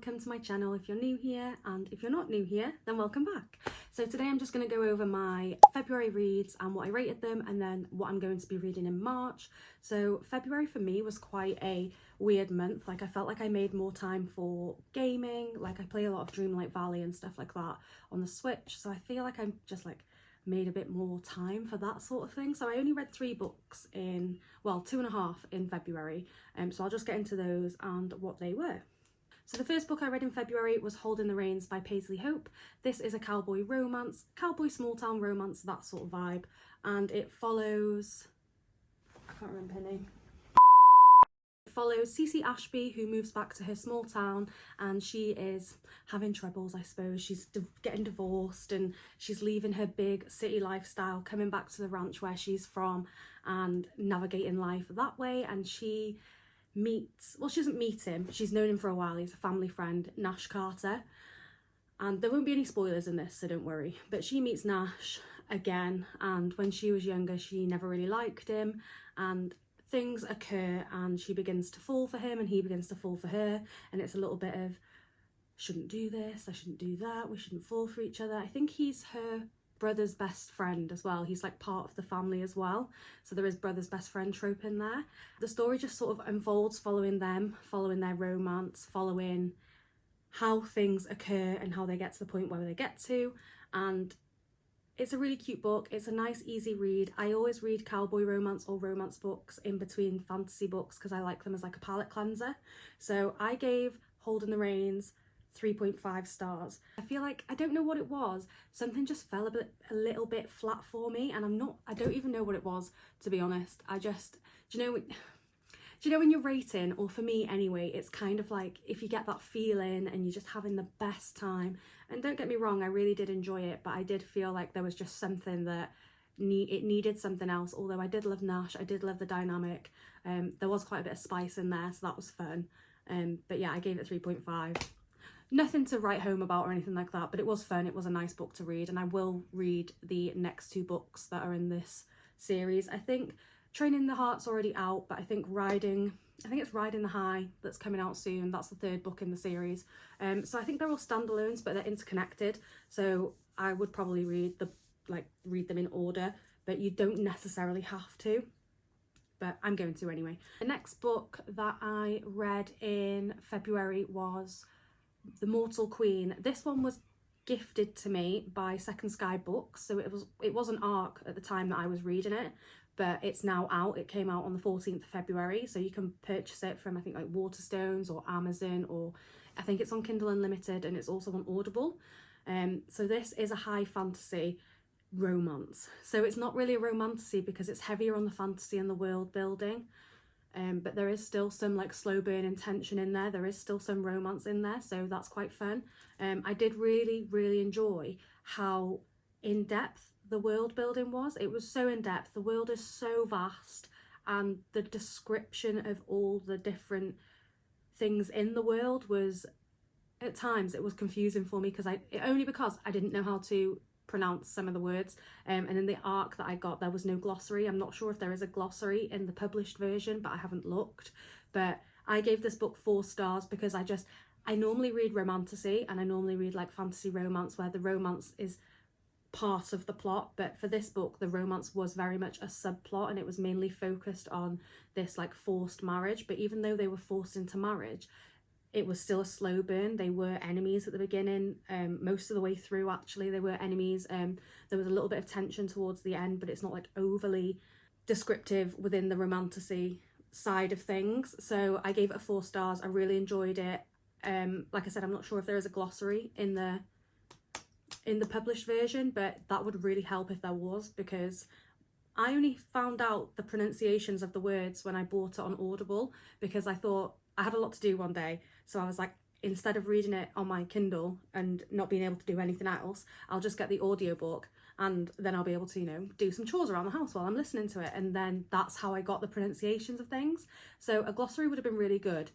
welcome to my channel if you're new here, and if you're not new here then welcome back. So today I'm just going to go over my February reads and what I rated them, and then what I'm going to be reading in March. So February for me was quite a weird month. Like I felt like I made more time for gaming, like I play a lot of Dreamlight Valley and stuff like that on the Switch, so I feel like I'm just like made a bit more time for that sort of thing. So I only read 3 books in, well, 2.5 in February, so I'll just get into those and what they were. So the first book I read in February was Holding the Reins by Paisley Hope. This is a cowboy romance, cowboy small town romance, that sort of vibe, and it follows, I can't remember her name. Follows Cece Ashby, who moves back to her small town, and she is having troubles, I suppose. She's getting divorced and she's leaving her big city lifestyle, coming back to the ranch where she's from and navigating life that way. And she meets, well, she doesn't meet him, she's known him for a while, he's a family friend, Nash Carter, and there won't be any spoilers in this, so don't worry, but she meets Nash again, and when she was younger she never really liked him, and things occur and she begins to fall for him and he begins to fall for her, and it's a little bit of shouldn't do this, I shouldn't do that, we shouldn't fall for each other. I think he's her brother's best friend as well, he's like part of the family as well, so there is brother's best friend trope in there. The story just sort of unfolds following them, following their romance, following how things occur and how they get to the point where they get to, and it's a really cute book. It's a nice easy read. I always read cowboy romance or romance books in between fantasy books because I like them as like a palate cleanser. So I gave Holding the Reins 3.5 stars. I feel like, I don't know what it was, something just fell a little bit flat for me, and I don't even know what it was, to be honest. I just, do you know when you're rating, or for me anyway, it's kind of like if you get that feeling and you're just having the best time, and don't get me wrong, I really did enjoy it, but I did feel like there was just something that it needed something else. Although I did love Nash, I did love the dynamic, there was quite a bit of spice in there, so that was fun. But yeah, I gave it 3.5. Nothing to write home about or anything like that, but it was fun. It was a nice book to read, and I will read the next 2 books that are in this series. I think Training the Heart's already out, but I think it's Riding the High that's coming out soon. That's the 3rd book in the series. So I think they're all standalones, but they're interconnected. So I would probably read them in order, but you don't necessarily have to. But I'm going to anyway. The next book that I read in February was The Mortal Queen. This one was gifted to me by Second Sky Books, so it was an ARC at the time that I was reading it, but it's now out. It came out on the 14th of February, so you can purchase it from I think like Waterstones or Amazon, or I think it's on Kindle Unlimited, and it's also on Audible. So this is a high fantasy romance, so it's not really a romantasy because it's heavier on the fantasy and the world building. But there is still some like slow burn and tension in there. There is still some romance in there, so that's quite fun. I did really enjoy how in-depth the world building was. It was so in-depth, the world is so vast, and the description of all the different things in the world was, at times it was confusing for me, because only because I didn't know how to pronounce some of the words, and in the ARC that I got there was no glossary. I'm not sure if there is a glossary in the published version, but I haven't looked. But I gave this book 4 stars because I normally read romantasy, and I normally read like fantasy romance where the romance is part of the plot, but for this book the romance was very much a subplot, and it was mainly focused on this like forced marriage. But even though they were forced into marriage, it was still a slow burn. They were enemies at the beginning, most of the way through actually they were enemies. There was a little bit of tension towards the end, but it's not like overly descriptive within the romantasy side of things. So I gave it 4 stars. I really enjoyed it. Like I said, I'm not sure if there is a glossary in the published version, but that would really help if there was, because I only found out the pronunciations of the words when I bought it on Audible, because I thought I had a lot to do one day, so I was like, instead of reading it on my Kindle and not being able to do anything else, I'll just get the audiobook, and then I'll be able to, do some chores around the house while I'm listening to it, and then that's how I got the pronunciations of things. So a glossary would have been really good.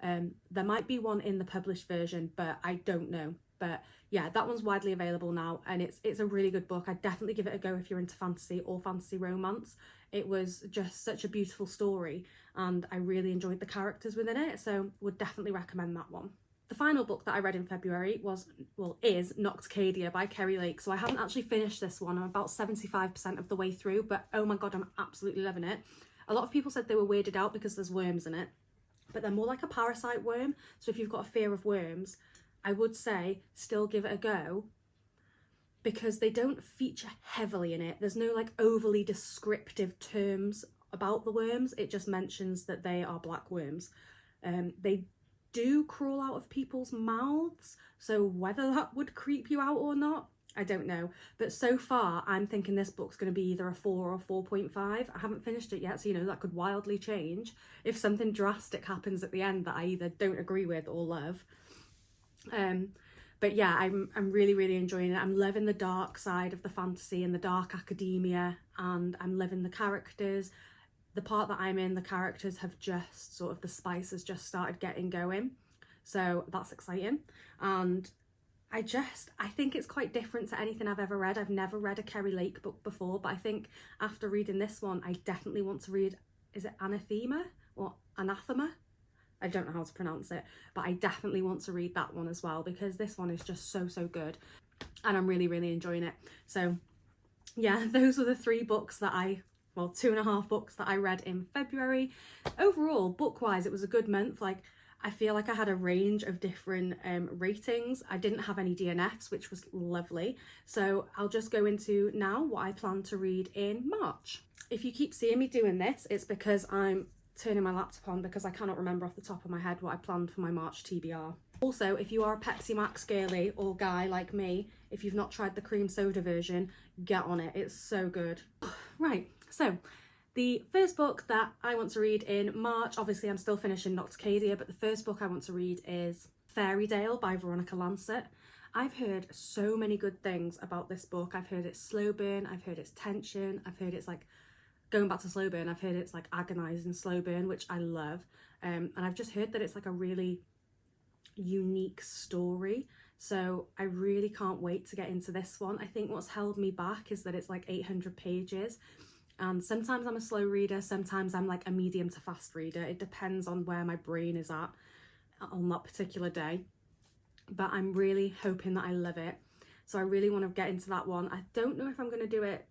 There might be one in the published version, but I don't know. But yeah, that one's widely available now, and it's a really good book. I'd definitely give it a go if you're into fantasy or fantasy romance. It was just such a beautiful story, and I really enjoyed the characters within it, so would definitely recommend that one. The final book that I read in February is Nocticadia by Kerry Lake. So I haven't actually finished this one. I'm about 75% of the way through, but oh my god, I'm absolutely loving it. A lot of people said they were weirded out because there's worms in it, but they're more like a parasite worm. So if you've got a fear of worms, I would say still give it a go, because they don't feature heavily in it. There's no like overly descriptive terms about the worms. It just mentions that they are black worms. They do crawl out of people's mouths, so whether that would creep you out or not, I don't know. But so far I'm thinking this book's going to be either a 4 or 4.5. I haven't finished it yet, so you know that could wildly change if something drastic happens at the end that I either don't agree with or love. But yeah, I'm really enjoying it. I'm loving the dark side of the fantasy and the dark academia, and I'm loving the characters. The part that I'm in, the characters have just sort of, the spice has just started getting going, so that's exciting. And I think it's quite different to anything I've ever read. I've never read a Kerry Lake book before, but I think after reading this one, I definitely want to read, is it Anathema or Anathema? I don't know how to pronounce it, but I definitely want to read that one as well, because this one is just so good, and I'm really enjoying it. So yeah, those were the 3 books that 2.5 books that I read in February. Overall, book-wise, it was a good month. Like, I feel like I had a range of different ratings. I didn't have any DNFs, which was lovely. So I'll just go into now what I plan to read in March. If you keep seeing me doing this, it's because I'm turning my laptop on, because I cannot remember off the top of my head what I planned for my March TBR. Also, if you are a Pepsi Max girly or guy like me, if you've not tried the cream soda version, get on it. It's so good. Right, so the first book that I want to read in March, obviously I'm still finishing Nocticadia, but the first book I want to read is Fairy-Dale by Veronica Lancet. I've heard so many good things about this book. I've heard it's slow burn, I've heard it's tension, I've heard it's like, going back to slow burn, I've heard it's like agonising slow burn, which I love. And I've just heard that it's like a really unique story. So I really can't wait to get into this one. I think what's held me back is that it's like 800 pages. And sometimes I'm a slow reader, sometimes I'm like a medium to fast reader. It depends on where my brain is at on that particular day. But I'm really hoping that I love it. So I really want to get into that one. I don't know if I'm going to do it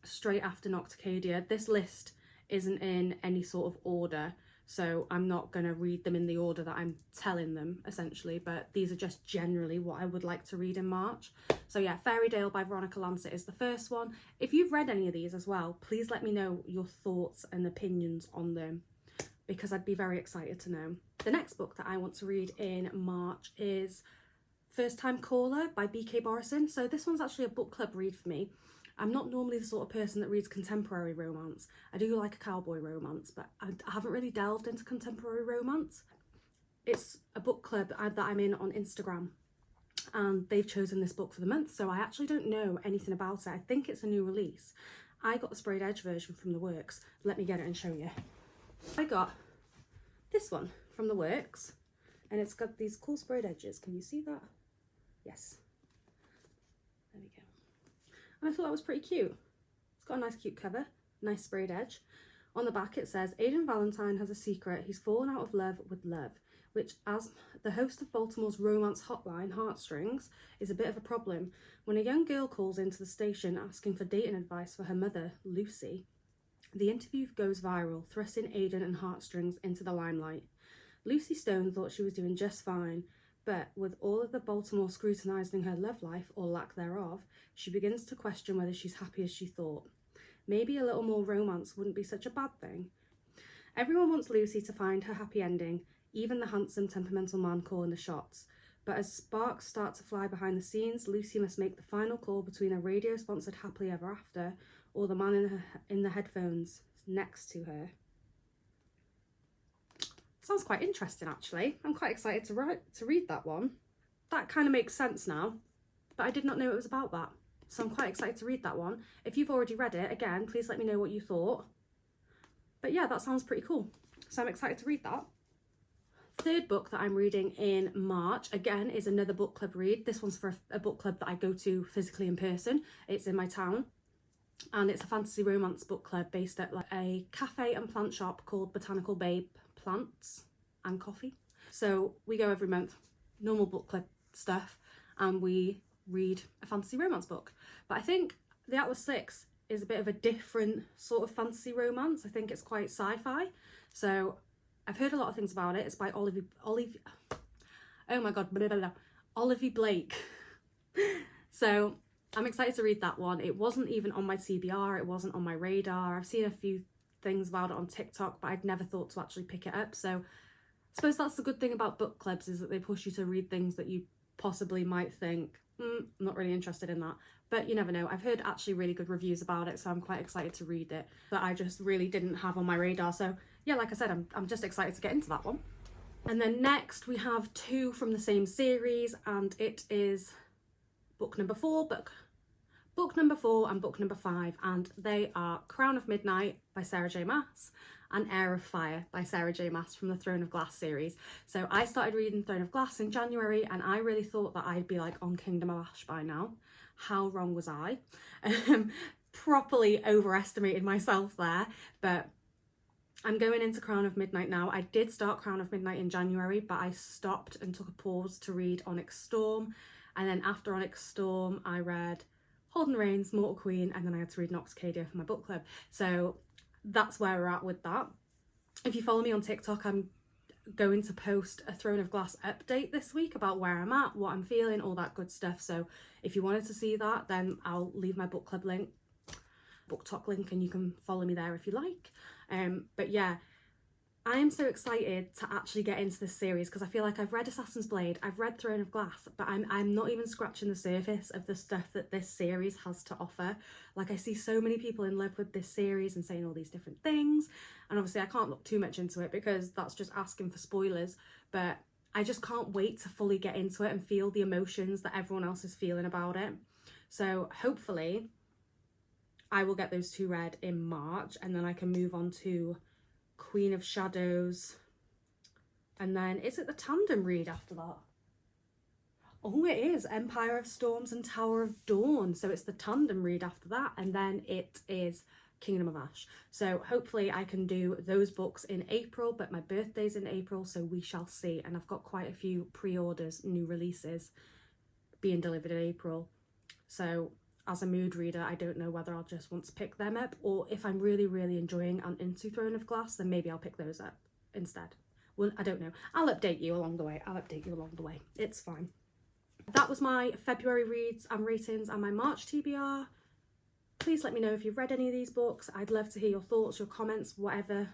straight after Nocticadia. This list isn't in any sort of order, so I'm not going to read them in the order that I'm telling them, essentially, but these are just generally what I would like to read in March. So yeah, Fairy-Dale by Veronica Lancet is the first one. If you've read any of these as well, please let me know your thoughts and opinions on them, because I'd be very excited to know. The next book that I want to read in March is First Time Caller by B.K. Borison. So this one's actually a book club read for me. I'm not normally the sort of person that reads contemporary romance. I do like a cowboy romance, but I haven't really delved into contemporary romance. It's a book club that I'm in on Instagram, and they've chosen this book for the month, so I actually don't know anything about it. I think it's a new release. I got the sprayed edge version from the Works. Let me get it and show you. I got this one from the Works, and it's got these cool sprayed edges. Can you see that? Yes. There we go. And I thought that was pretty cute. It's got a nice cute cover, nice sprayed edge. On the back it says, Aidan Valentine has a secret. He's fallen out of love with love, which, as the host of Baltimore's romance hotline, Heartstrings, is a bit of a problem. When a young girl calls into the station asking for dating advice for her mother, Lucy, the interview goes viral, thrusting Aidan and Heartstrings into the limelight. Lucy Stone thought she was doing just fine, but with all of the Baltimore scrutinising her love life, or lack thereof, she begins to question whether she's happy as she thought. Maybe a little more romance wouldn't be such a bad thing. Everyone wants Lucy to find her happy ending, even the handsome, temperamental man calling the shots. But as sparks start to fly behind the scenes, Lucy must make the final call between a radio-sponsored happily ever after or the man in the headphones next to her. Sounds quite interesting, actually. I'm quite excited to read that one. That kind of makes sense now, but I did not know it was about that. So I'm quite excited to read that one. If you've already read it, again, please let me know what you thought. But yeah, that sounds pretty cool. So I'm excited to read that. Third book that I'm reading in March, again, is another book club read. This one's for a book club that I go to physically in person. It's in my town. And it's a fantasy romance book club based at like a cafe and plant shop called Botanical Babe Plants and Coffee. So we go every month. normal book club stuff and we read a fantasy romance book. But I think The Atlas 6 is a bit of a different sort of fantasy romance. I think it's quite sci-fi. So I've heard a lot of things about it. It's by Olivia Blake. So I'm excited to read that one. It wasn't even on my TBR, it wasn't on my radar. I've seen a few things about it on TikTok, but I'd never thought to actually pick it up. So I suppose that's the good thing about book clubs, is that they push you to read things that you possibly might think, I'm not really interested in that. But you never know. I've heard actually really good reviews about it, so I'm quite excited to read it. But I just really didn't have on my radar. So yeah, like I said, I'm just excited to get into that one. And then next we have 2 from the same series, and it is book number 4 and book number 5, and they are Crown of Midnight by Sarah J Maas and Heir of Fire by Sarah J Maas from the Throne of Glass series. So I started reading Throne of Glass in January, and I really thought that I'd be like on Kingdom of Ash by now. How wrong was I? Properly overestimated myself there, but I'm going into Crown of Midnight now. I did start Crown of Midnight in January, but I stopped and took a pause to read Onyx Storm, and then after Onyx Storm I read Holden Rains, Mortal Queen, and then I had to read Nox Cadia for my book club. So that's where we're at with that. If you follow me on TikTok, I'm going to post a Throne of Glass update this week about where I'm at, what I'm feeling, all that good stuff. So if you wanted to see that, then I'll leave my book club link, book talk link, and you can follow me there if you like. But yeah, I am so excited to actually get into this series, because I feel like I've read Assassin's Blade, I've read Throne of Glass, but I'm not even scratching the surface of the stuff that this series has to offer. Like, I see so many people in love with this series and saying all these different things, and obviously I can't look too much into it because that's just asking for spoilers, but I just can't wait to fully get into it and feel the emotions that everyone else is feeling about it. So hopefully I will get those 2 read in March, and then I can move on to Queen of Shadows, and then is it the tandem read after that? Oh, it is Empire of Storms and Tower of Dawn. So it's the tandem read after that, and then it is Kingdom of Ash. So hopefully I can do those books in April, but my birthday's in April, so we shall see. And I've got quite a few pre-orders, new releases being delivered in April. So as a mood reader, I don't know whether I'll just want to pick them up, or if I'm really, really enjoying and into Throne of Glass, then maybe I'll pick those up instead. Well, I don't know. I'll update you along the way. It's fine. That was my February reads and ratings and my March TBR. Please let me know if you've read any of these books. I'd love to hear your thoughts, your comments, whatever.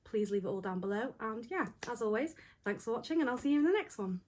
Please leave it all down below. And yeah, as always, thanks for watching, and I'll see you in the next one.